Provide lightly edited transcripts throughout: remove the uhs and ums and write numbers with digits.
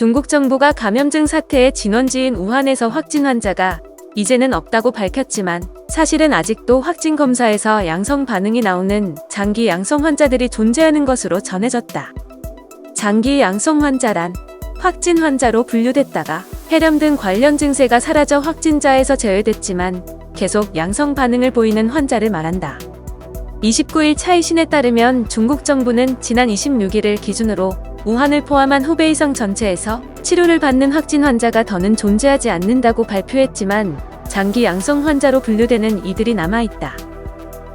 중국 정부가 감염증 사태의 진원지인 우한에서 확진 환자가 이제는 없다고 밝혔지만 사실은 아직도 확진 검사에서 양성 반응이 나오는 장기 양성 환자들이 존재하는 것으로 전해졌다. 장기 양성 환자란 확진 환자로 분류됐다가 폐렴 등 관련 증세가 사라져 확진자에서 제외됐지만 계속 양성 반응을 보이는 환자를 말한다. 29일 차이신에 따르면 중국 정부는 지난 26일을 기준으로 우한을 포함한 후베이성 전체에서 치료를 받는 확진 환자가 더는 존재하지 않는다고 발표했지만 장기 양성 환자로 분류되는 이들이 남아있다.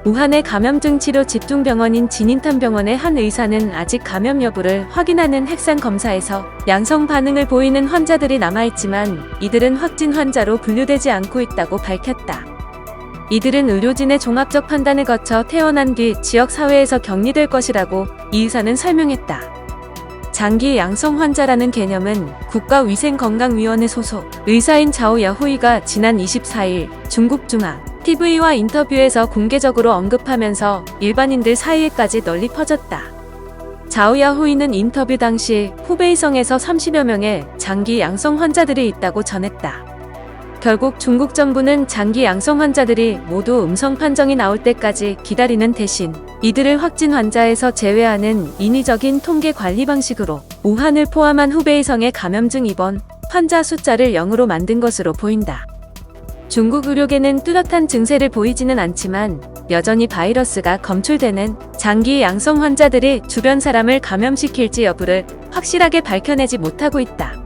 우한의 감염증 치료 집중병원인 진인탄병원의 한 의사는 아직 감염 여부를 확인하는 핵산 검사에서 양성 반응을 보이는 환자들이 남아있지만 이들은 확진 환자로 분류되지 않고 있다고 밝혔다. 이들은 의료진의 종합적 판단을 거쳐 퇴원한 뒤 지역사회에서 격리될 것이라고 이 의사는 설명했다. 장기 양성 환자라는 개념은 국가위생건강위원회 소속 의사인 자오 야후이가 지난 24일 중국 중앙 TV와 인터뷰에서 공개적으로 언급하면서 일반인들 사이에까지 널리 퍼졌다. 자오 야후이는 인터뷰 당시 후베이성에서 30여 명의 장기 양성 환자들이 있다고 전했다. 결국 중국 정부는 장기 양성 환자들이 모두 음성 판정이 나올 때까지 기다리는 대신 이들을 확진 환자에서 제외하는 인위적인 통계 관리 방식으로 우한을 포함한 후베이성의 감염증 입원 환자 숫자를 0으로 만든 것으로 보인다. 중국 의료계는 뚜렷한 증세를 보이지는 않지만 여전히 바이러스가 검출되는 장기 양성 환자들이 주변 사람을 감염시킬지 여부를 확실하게 밝혀내지 못하고 있다.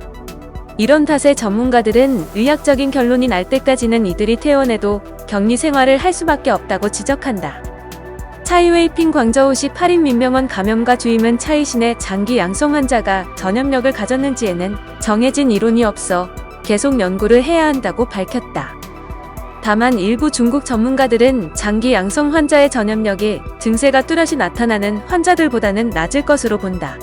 이런 탓에 전문가들은 의학적인 결론이 날 때까지는 이들이 퇴원해도 격리 생활을 할 수밖에 없다고 지적한다. 차이웨이핑 광저우시 8인 민병원 감염가 주임은 차이신의 장기 양성 환자가 전염력을 가졌는지에는 정해진 이론이 없어 계속 연구를 해야 한다고 밝혔다. 다만 일부 중국 전문가들은 장기 양성 환자의 전염력이 증세가 뚜렷이 나타나는 환자들보다는 낮을 것으로 본다.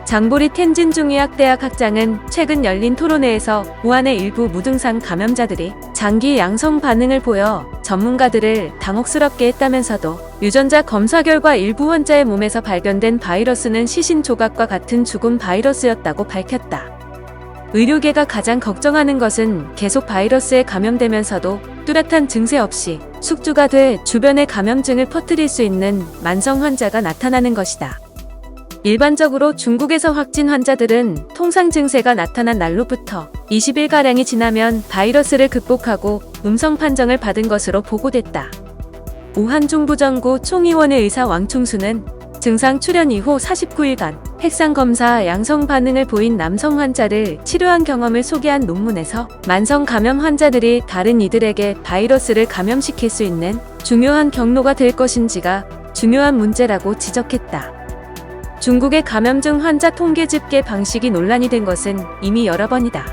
장보리 텐진중의학대학 학장은 최근 열린 토론회에서 우한의 일부 무증상 감염자들이 장기 양성 반응을 보여 전문가들을 당혹스럽게 했다면서도 유전자 검사 결과 일부 환자의 몸에서 발견된 바이러스는 시신 조각과 같은 죽은 바이러스였다고 밝혔다. 의료계가 가장 걱정하는 것은 계속 바이러스에 감염되면서도 뚜렷한 증세 없이 숙주가 돼 주변에 감염증을 퍼뜨릴 수 있는 만성 환자가 나타나는 것이다. 일반적으로 중국에서 확진 환자들은 통상 증세가 나타난 날로부터 20일가량이 지나면 바이러스를 극복하고 음성 판정을 받은 것으로 보고됐다. 우한 중부정구 총의원의 의사 왕충수는 증상 출현 이후 49일간 핵산 검사 양성 반응을 보인 남성 환자를 치료한 경험을 소개한 논문에서 만성 감염 환자들이 다른 이들에게 바이러스를 감염시킬 수 있는 중요한 경로가 될 것인지가 중요한 문제라고 지적했다. 중국의 감염증 환자 통계 집계 방식이 논란이 된 것은 이미 여러 번이다.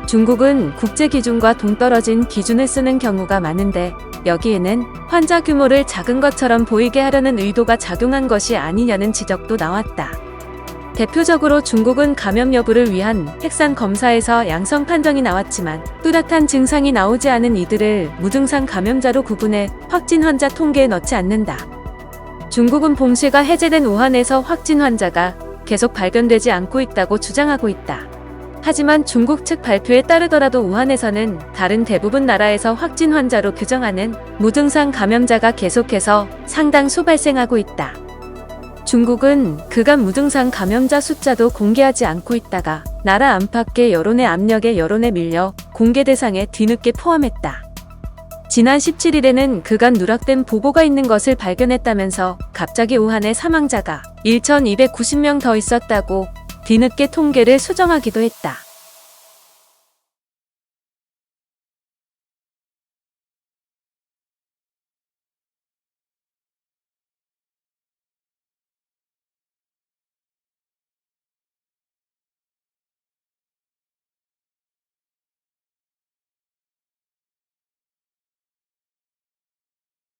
중국은 국제 기준과 동떨어진 기준을 쓰는 경우가 많은데 여기에는 환자 규모를 작은 것처럼 보이게 하려는 의도가 작용한 것이 아니냐는 지적도 나왔다. 대표적으로 중국은 감염 여부를 위한 핵산 검사에서 양성 판정이 나왔지만 뚜렷한 증상이 나오지 않은 이들을 무증상 감염자로 구분해 확진 환자 통계에 넣지 않는다. 중국은 봉쇄가 해제된 우한에서 확진 환자가 계속 발견되지 않고 있다고 주장하고 있다. 하지만 중국 측 발표에 따르더라도 우한에서는 다른 대부분 나라에서 확진 환자로 규정하는 무증상 감염자가 계속해서 상당수 발생하고 있다. 중국은 그간 무증상 감염자 숫자도 공개하지 않고 있다가 나라 안팎의 여론의 압력에 여론에 밀려 공개 대상에 뒤늦게 포함했다. 지난 17일에는 그간 누락된 보고가 있는 것을 발견했다면서 갑자기 우한에 사망자가 1,290명 더 있었다고 뒤늦게 통계를 수정하기도 했다.